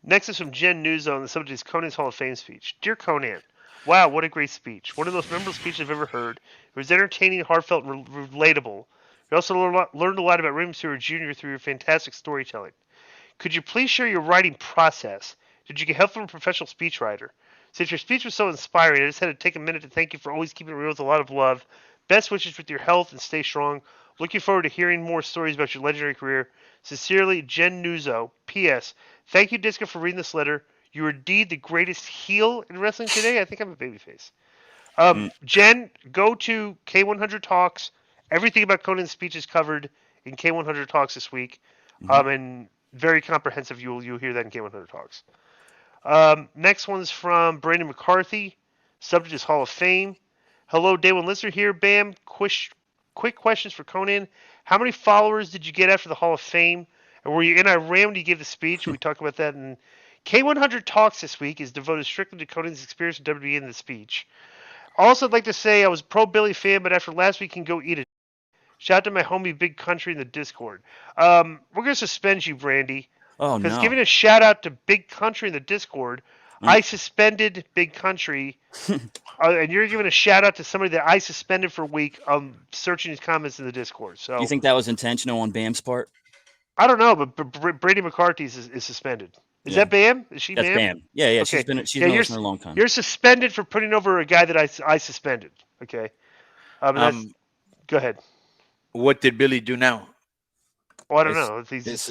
Next is from Jen Newzo, and the subject is Conan's Hall of Fame speech. Dear Conan, wow, what a great speech. One of the most memorable speeches I've ever heard. It was entertaining, heartfelt, and relatable. We also learned a lot about Raymond Stewart Jr. through your fantastic storytelling. Could you please share your writing process? Did you get help from a professional speechwriter? Since your speech was so inspiring, I just had to take a minute to thank you for always keeping it real with a lot of love. Best wishes with your health and stay strong. Looking forward to hearing more stories about your legendary career. Sincerely, Jen Newzo. P.S. Thank you, Disco, for reading this letter. You are indeed the greatest heel in wrestling today. I think I'm a babyface. Mm. Jen, go to K100 Talks. Everything about Conan's speech is covered in K100 Talks this week. Mhm. And very comprehensive. You'll hear that in K100 Talks. Next one's from Brandon McCarthy. Subject is Hall of Fame. Hello, Day One listener here. Bam. Quick questions for Conan. How many followers did you get after the Hall of Fame? And were you in Iran when you gave the speech? We talked about that. And K100 Talks this week is devoted strictly to Conan's experience in WWE and the speech. Also, I'd like to say I was pro Billy fan, but after last week, can go eat it. Shout out to my homie Big Country in the Discord. We're gonna suspend you, Brandy, Oh because no. giving a shout out to Big Country in the Discord, Mm. I suspended Big Country, and you're giving a shout out to somebody that I suspended for a week. Searching his comments in the Discord. Do you So think that was intentional on Bam's part? I don't know, but Brady McCarthy is suspended. Is Yeah, that Bam? Is she that's Bam? Bam. Yeah, yeah. Okay. She's Yeah, been a listener a long time. you're suspended for putting over a guy that I suspended. Okay. And that's Um, go ahead. what did Billy do now? Well, I don't It's know. it's He's it's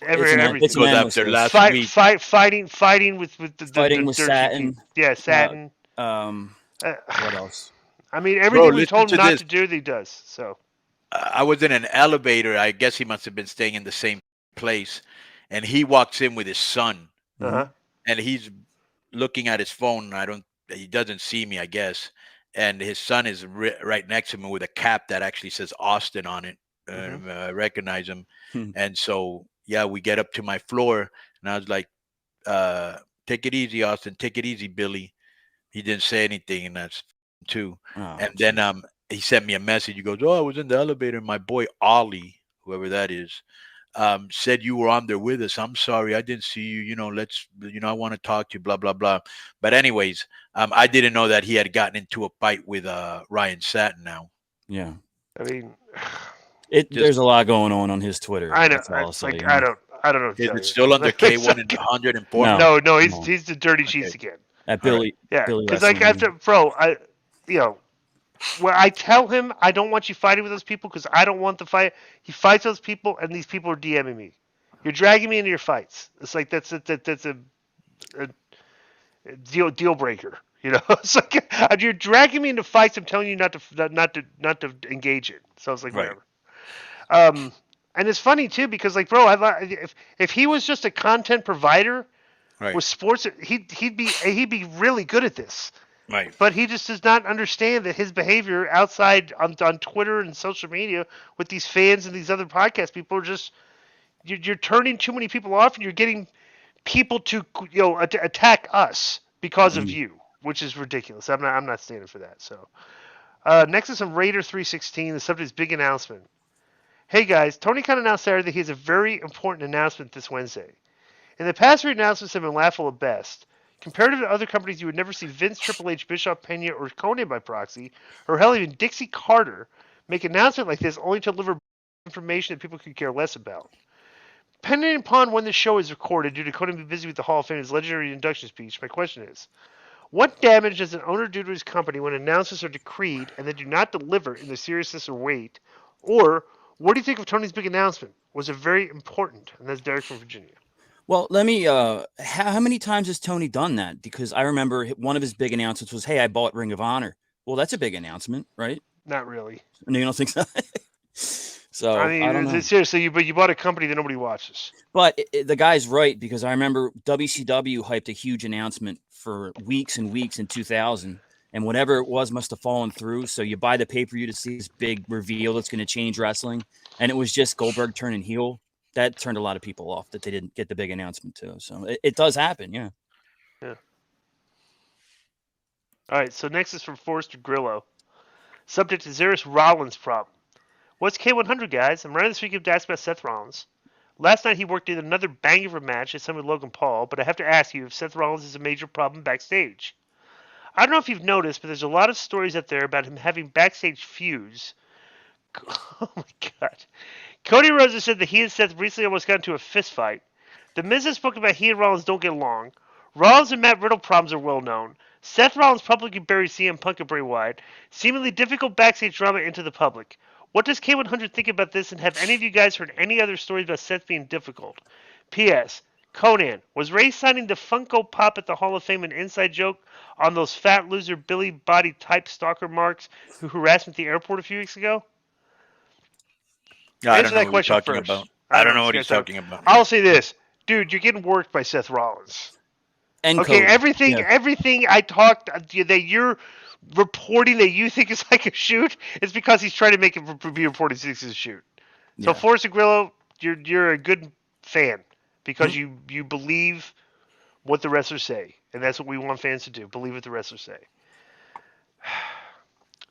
everything. an Because endless after list. last week, Fighting with the Fighting with dirt sheet people. Satin. Yeah, Uh, Satin. um, Uh, what else? I mean, bro, everything we've listen told him to not this. to do, he does. So. I was in an elevator. I guess he must have been staying in the same place, and he walks in with his son, Uh Hmm. huh. and he's looking at his phone. I don't. He doesn't see me, I guess, and his son is right next to him with a cap that actually says Austin on it. Hmm. I recognize him, and so yeah, we get up to my floor, and I was like, uh, "Take it easy, Austin. Take it easy, Billy." He didn't say anything, and that's too. Oh, And then jeez. he sent me a message. He goes, "Oh, I was in the elevator. And my boy Ollie, whoever that is, said you were on there with us. I'm sorry, I didn't see you. I want to talk to you. Blah blah blah." But anyways, I didn't know that he had gotten into a fight with Ryan Satin. Now, Yeah. I mean, There's just a lot going on his Twitter. I know. That's all I'll It's say. like You know. I don't know what to is tell it you. still under It's K1 and like, 100 and No, 400? no, no. he's the dirty Okay, sheets again. At all right. Yeah, Billy because like Wrestling. after bro, you know, where I tell him I don't want you fighting with those people because I don't want the fight. He fights those people, and these people are DMing me. You're dragging me into your fights. It's like that's a deal breaker. You know, it's like you're dragging me into fights. I'm telling you not to engage in. So it's like Right, whatever. Um, and it's funny too because like bro, if he was just a content provider right, with sports, he'd be really good at this. right. But he just does not understand that his behavior outside on Twitter and social media with these fans and these other podcast people are just you're turning too many people off and you're getting people to attack us because of Mm. you, which is ridiculous. I'm not standing for that. So next is some Raider 316. The subject is big announcement. Hey guys, Tony Khan announced Saturday that he has a very important announcement this Wednesday. In the past, three announcements have been laughable at best. Compared to other companies, you would never see Vince, Triple H, Bischoff, Pena, or Conan by proxy, or hell, even Dixie Carter make an announcement like this only to deliver information that people could care less about. Depending upon when the show is recorded, due to Conan being busy with the Hall of Fame's legendary induction speech, my question is, what damage does an owner do to his company when announcements are decreed and they do not deliver in the seriousness or weight? Or, what do you think of Tony's big announcement? Was it very important? And that's Derek from Virginia. Well, let me. How many times has Tony done that? Because I remember one of his big announcements was, "Hey, I bought Ring of Honor." Well, that's a big announcement, right? Not really. No, you don't think so? I So I don't mean, know. seriously, you bought a company that nobody watches. But the guy's right because I remember WCW hyped a huge announcement for weeks and weeks in 2000, and whatever it was must have fallen through. So you buy the pay per view to see this big reveal that's going to change wrestling, and it was just Goldberg turning heel. That turned a lot of people off that they didn't get the big announcement too. So it does happen, yeah. Yeah. All right. So next is from Forrester Grillo. Subject is Zeris Rollins problem. What's K100, guys? I'm running this week of asked about Seth Rollins. Last night he worked in another banger of a match at some with Logan Paul, but I have to ask you if Seth Rollins is a major problem backstage. I don't know if you've noticed, but there's a lot of stories out there about him having backstage feuds. Oh my god. Cody Rhodes has said that he and Seth recently almost got into a fist fight. The Miz has spoken about he and Rollins don't get along. Rollins and Matt Riddle problems are well known. Seth Rollins publicly buried CM Punk and Bray Wyatt. Seemingly difficult backstage drama into the public. What does K100 think about this, and have any of you guys heard any other stories about Seth being difficult? P.S. Conan, was Ray signing the Funko Pop at the Hall of Fame an inside joke on those fat loser Billy Body type stalker marks who harassed him at the airport a few weeks ago? Yeah, I don't Answer know that what he's question talking first. about. I don't know know what this he's guy's talking about. I'll say this, dude. You're getting worked by Seth Rollins. And Okay, Cody. everything, Yeah. everything I talked that you're reporting that you think is like a shoot is because he's trying to make it be reported as a shoot. So Yeah. Forrest Grillo, you're a good fan because Mhm. you believe what the wrestlers say, and that's what we want fans to do: believe what the wrestlers say.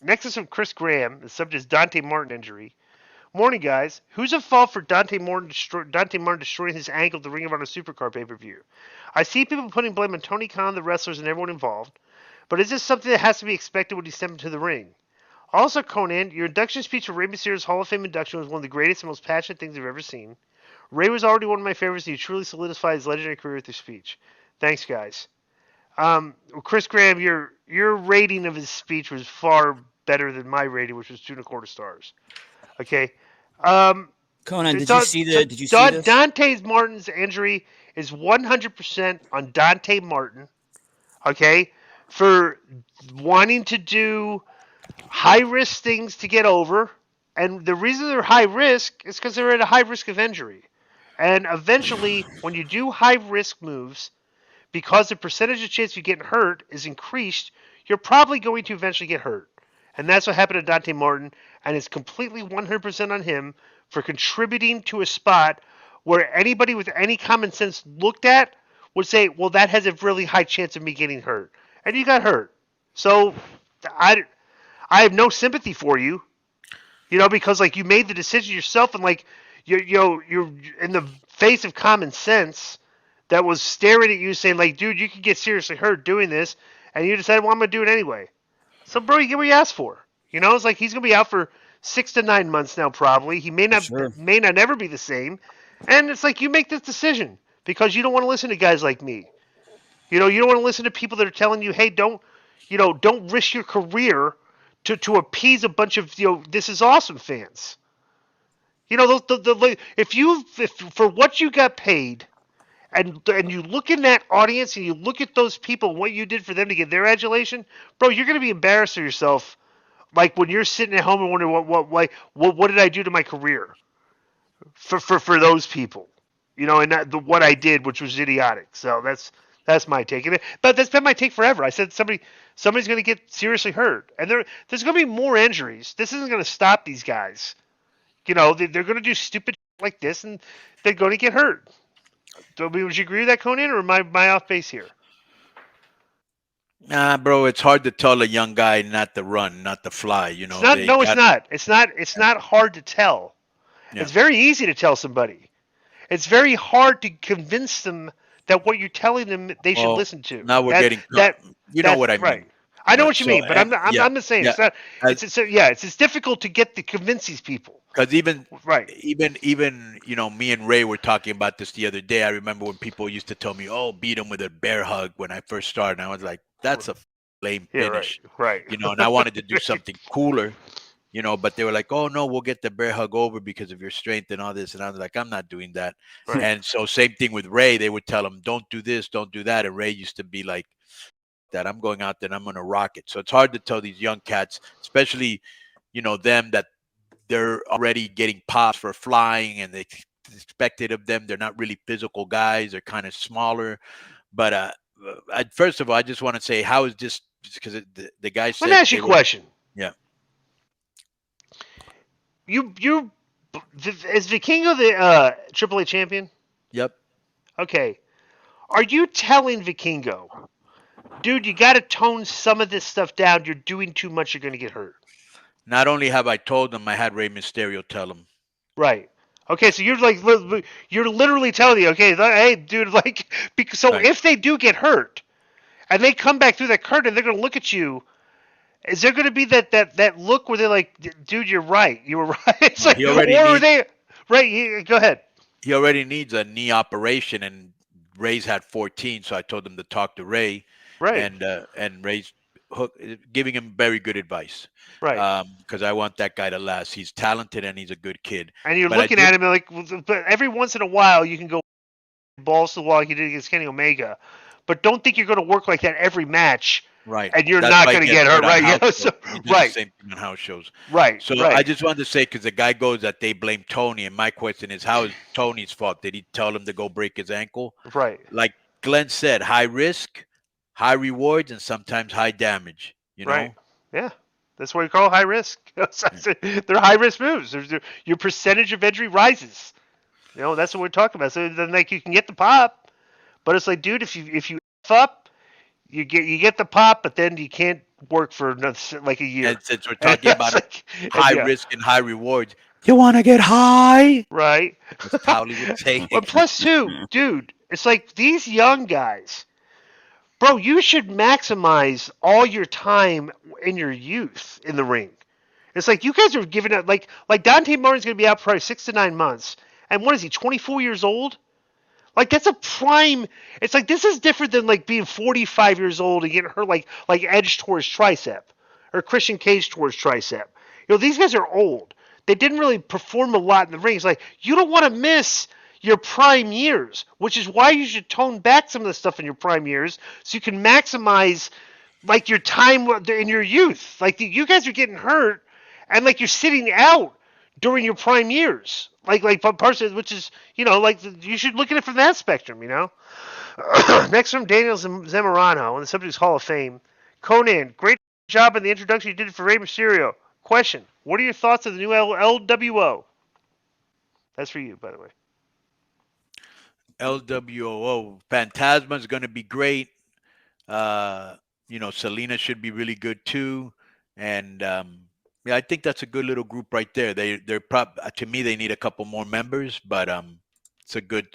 Next is from Chris Graham. The subject is Dante Martin injury. Morning, guys. Who's at fault for Dante Martin destroying his ankle at the Ring of Honor Supercard pay-per-view? I see people putting blame on Tony Khan, the wrestlers, and everyone involved, but is this something that has to be expected when he steps into the ring? Also, Conan, your induction speech for Rey Mysterio's Hall of Fame induction was one of the greatest and most passionate things I've ever seen. Ray was already one of my favorites, and you truly solidified his legendary career with your speech. Thanks, guys. Chris Graham, your rating of his speech was far better than my rating, which was 2.25 stars. Okay. Um, Conan, did you see the? Did you see this? Dante Martin's injury is 100% on Dante Martin. Okay, for wanting to do high risk things to get over, and the reason they're high risk is because they're at a high risk of injury. And eventually, when you do high risk moves, because the percentage of chance of you getting hurt is increased, you're probably going to eventually get hurt. And that's what happened to Dante Martin, and it's completely 100% on him for contributing to a spot where anybody with any common sense looked at would say, well, that has a really high chance of me getting hurt. And you got hurt. So I, I have no sympathy for you, because like you made the decision yourself, and like you're in the face of common sense that was staring at you saying like, dude, you could get seriously hurt doing this, and you decided, well, I'm gonna do it anyway. So, bro, you get what you asked for. It's like he's gonna be out for 6 to 9 months now, probably. He may For not sure. may not ever be the same, and it's like you make this decision because you don't want to listen to guys like me. You don't want to listen to people that are telling you, hey, don't risk your career to appease a bunch of this is awesome fans. If for what you got paid, and you look in that audience and you look at those people and what you did for them to get their adulation, bro, you're gonna be embarrassed of yourself. Like when you're sitting at home and wondering what did I do to my career for those people, and what I did, which was idiotic. So that's my take. But that's been my take forever. I said somebody's gonna get seriously hurt, and there's gonna be more injuries. This isn't gonna stop these guys. They're gonna do stupid like this, and they're gonna get hurt. So, would you agree with that, Conan, or am I off base here? Nah, bro, it's hard to tell a young guy not to run, not to fly. It's not. They No, it's got not. It's not hard to tell. yeah. It's very easy to tell somebody. It's very hard to convince them that what you're telling them they should Well, listen to. now we're getting you know That's what I right. mean. I know Right. what you So mean, but and yeah, I'm just saying yeah. it's not. It's difficult to get to convince these people. Because Right. even me and Ray were talking about this the other day. I remember when people used to tell me, "Oh, beat him with a bear hug" when I first started. And I was like, "That's a lame Yeah. Right. finish," Right. And I wanted to do something cooler, But they were like, "Oh no, we'll get the bear hug over because of your strength and all this." And I was like, "I'm not doing that." Right. And so same thing with Ray. They would tell him, "Don't do this, don't do that," and Ray used to be like, "That I'm going out there and I'm going to rock it." So it's hard to tell these young cats, especially them that they're already getting pops for flying and they expected of them. They're not really physical guys. They're kind of smaller. But first of all, I just want to say, how is this? Because the guy Let me said ask you a question. yeah. You is Vikingo the AAA champion? Yep. Okay. Are you telling Vikingo, dude, you got to tone some of this stuff down. You're doing too much. You're going to get hurt. Not only have I told them, I had Rey Mysterio tell them. Right. Okay, so you're literally telling me, okay, hey, dude, like, so Right. if they do get hurt and they come back through that curtain, they're gonna look at you. Is there gonna be that look where they're like, dude, you're right, you were right? It's Well, like, or are they right? Go ahead. he already needs a knee operation, and Ray's had 14, so I told him to talk to Ray, Right, and Ray's giving him very good advice, right. because I want that guy to last. He's talented and he's a good kid. And you're But I looking did at him like, but every once in a while you can go balls to the wall like you did against Kenny Omega, but don't think you're going to work like that every match, right. and you're That's not why he going to gets get hurt, hurt on right? house Yeah, shows. so, He does the right, same thing on house shows. right, So I right. just wanted to say, because the guy goes that they blame Tony, and my question is, how is Tony's fault? Did he tell him to go break his ankle? Right, Like Glenn said, high risk, high rewards, and sometimes high damage. You right. know. Yeah, that's what we call high risk. They're high risk moves. Your percentage of injury rises. That's what we're talking about. So then, like, you can get the pop, but it's like, dude, if you f up, you get the pop, but then you can't work for another, like a year. And since we're And talking that's about like, and high yeah, risk and high rewards, you want to get high? right. As Towley would say. But plus two, dude, it's like these young guys, bro. You should maximize all your time in your youth in the ring. It's like you guys are giving up. Like Dante Martin's going to be out probably 6 to 9 months, and what is he? 24 years old. Like that's a prime. It's like this is different than like being 45 years old and getting hurt like Edge towards tricep or Christian Cage towards tricep. These guys are old. They didn't really perform a lot in the ring. It's like you don't want to miss your prime years, which is why you should tone back some of the stuff in your prime years so you can maximize like your time in your youth. Like you guys are getting hurt and like you're sitting out during your prime years. Like person, which is like you should look at it from that spectrum. Next from Daniel Zamorano, and the subject is Hall of Fame. Conan, great job in the introduction you did for Rey Mysterio. Question: what are your thoughts of the new LWO? That's for you, by the way. LWO. Phantasma's going to be great. Zelina should be really good too. And yeah, I think that's a good little group right there. To me, they need a couple more members, but it's a good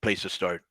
place to start.